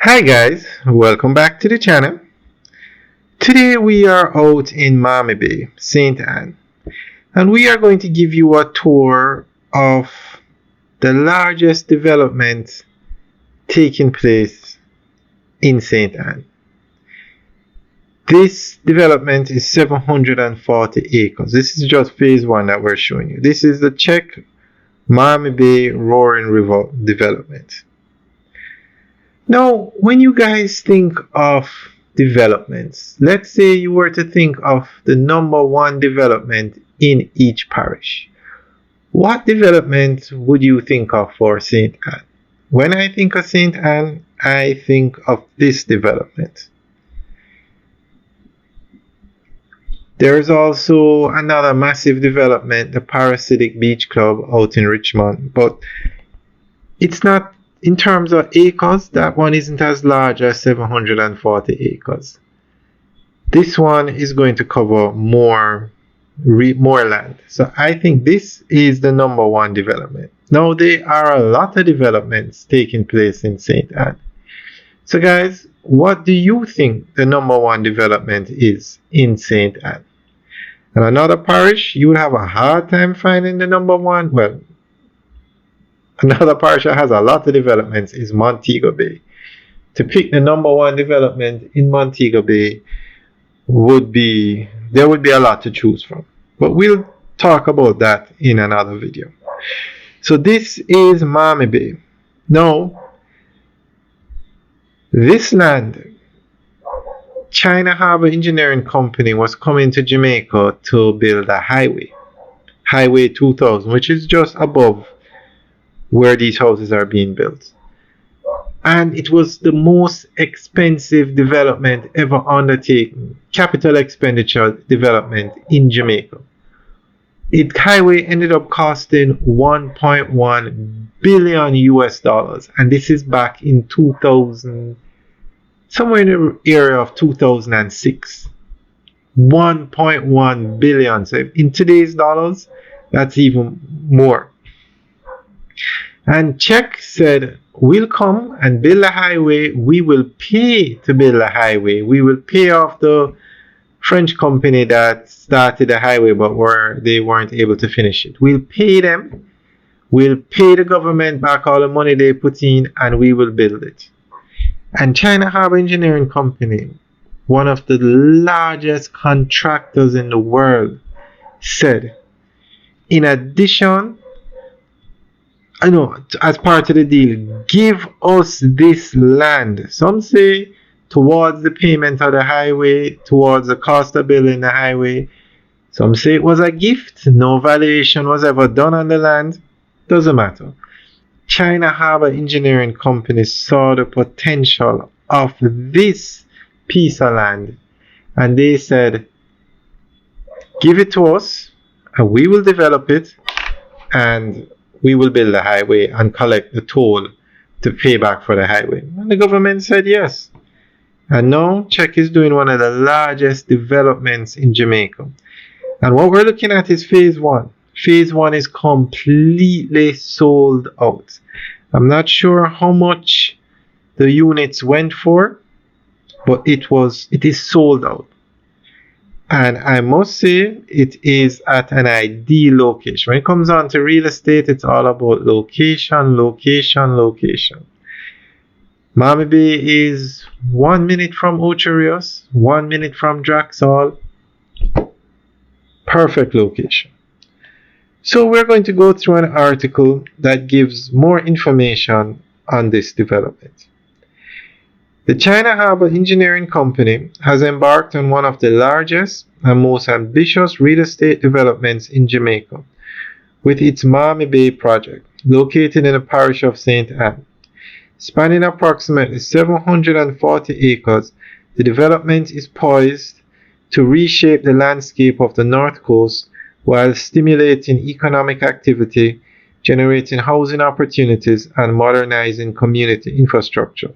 Hi guys, welcome back to the channel. Today we are out in Mammee Bay, St. Anne, and we are going to give you a tour of the largest development taking place in St. Anne. This development is 740 acres. This is just phase one that we're showing you. This is the CHEC Mammee Bay Roaring River development. Now, when you guys think of developments, let's say you were to think of the number one development in each parish. What development would you think of for St. Anne? When I think of St. Anne, I think of this development. There is also another massive development, the Parasitic Beach Club out in Richmond, but it's not, in terms of acres, that one isn't as large as 740 acres. This one is going to cover more land. So I think this is the number one development. Now, there are a lot of developments taking place in St. Anne. So guys, what do you think the number one development is in St. Anne? And another parish, you would have a hard time finding the number one. Well, another parish that has a lot of developments is Montego Bay. To pick the number one development in Montego Bay there would be a lot to choose from. But we'll talk about that in another video. So this is Mammee Bay. Now, this land, China Harbour Engineering Company was coming to Jamaica to build a Highway 2000, which is just above where these houses are being built. And it was the most expensive development ever undertaken, capital expenditure development in Jamaica. Highway ended up costing 1.1 billion US dollars, and this is back in 2000, somewhere in the area of 2006. 1.1 billion. So in today's dollars, that's even more. And CHEC said, we'll come and build a highway. We will pay to build a highway. We will pay off the French company that started the highway, but they weren't able to finish it. We'll pay them. We'll pay the government back all the money they put in, and we will build it. And China Harbour Engineering Company, one of the largest contractors in the world, said, in addition, as part of the deal, give us this land. Some say towards the payment of the highway, towards the cost of building the highway. Some say it was a gift. No valuation was ever done on the land. Doesn't matter. China Harbour Engineering Company saw the potential of this piece of land, and they said, give it to us and we will develop it, and we will build a highway and collect the toll to pay back for the highway. And the government said yes. And now CHEC is doing one of the largest developments in Jamaica. And what we're looking at is phase one. Phase one is completely sold out. I'm not sure how much the units went for, but it is sold out. And I must say, it is at an ideal location. When it comes on to real estate, it's all about location, location, location. Mammee Bay is 1 minute from Ocho Rios, 1 minute from Draxall. Perfect location. So we're going to go through an article that gives more information on this development. The China Harbour Engineering Company has embarked on one of the largest and most ambitious real estate developments in Jamaica, with its Mammee Bay project, located in the parish of St. Anne. Spanning approximately 740 acres, the development is poised to reshape the landscape of the North Coast while stimulating economic activity, generating housing opportunities, and modernizing community infrastructure.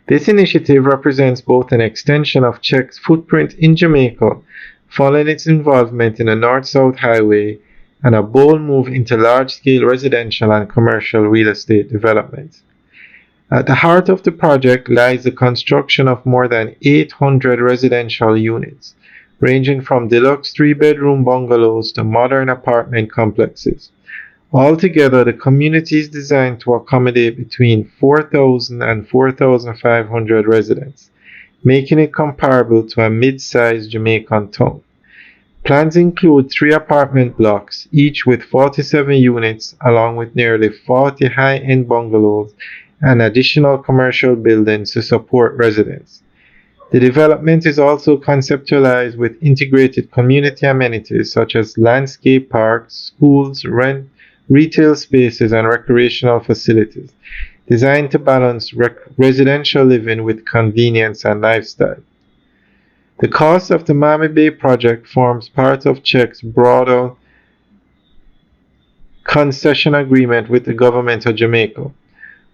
This initiative represents both an extension of CHEC's footprint in Jamaica following its involvement in the North-South Highway and a bold move into large-scale residential and commercial real estate development. At the heart of the project lies the construction of more than 800 residential units, ranging from deluxe three-bedroom bungalows to modern apartment complexes. Altogether, the community is designed to accommodate between 4,000 and 4,500 residents, making it comparable to a mid-sized Jamaican town. Plans include three apartment blocks, each with 47 units, along with nearly 40 high-end bungalows and additional commercial buildings to support residents. The development is also conceptualized with integrated community amenities such as landscape parks, schools, retail spaces, and recreational facilities, designed to balance residential living with convenience and lifestyle. The cost of the Mammee Bay project forms part of CHEC's broader concession agreement with the government of Jamaica.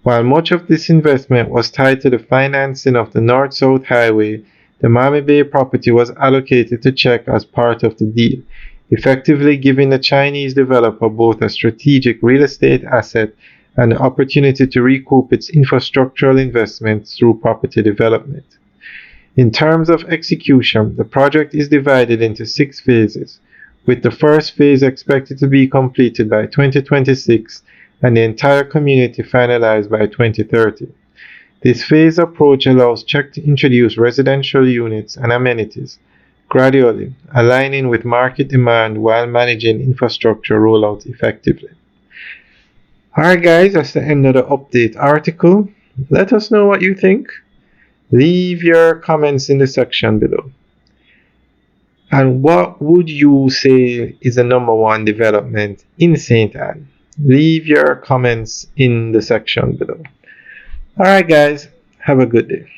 While much of this investment was tied to the financing of the North-South Highway, the Mammee Bay property was allocated to CHEC as part of the deal, effectively giving the Chinese developer both a strategic real estate asset and the opportunity to recoup its infrastructural investments through property development. In terms of execution, the project is divided into 6 phases, with the first phase expected to be completed by 2026 and the entire community finalized by 2030. This phased approach allows CHEC to introduce residential units and amenities gradually, aligning with market demand while managing infrastructure rollout effectively. Alright guys, that's the end of the update article. Let us know what you think. Leave your comments in the section below. And what would you say is the number one development in St. Anne? Leave your comments in the section below. Alright guys, have a good day.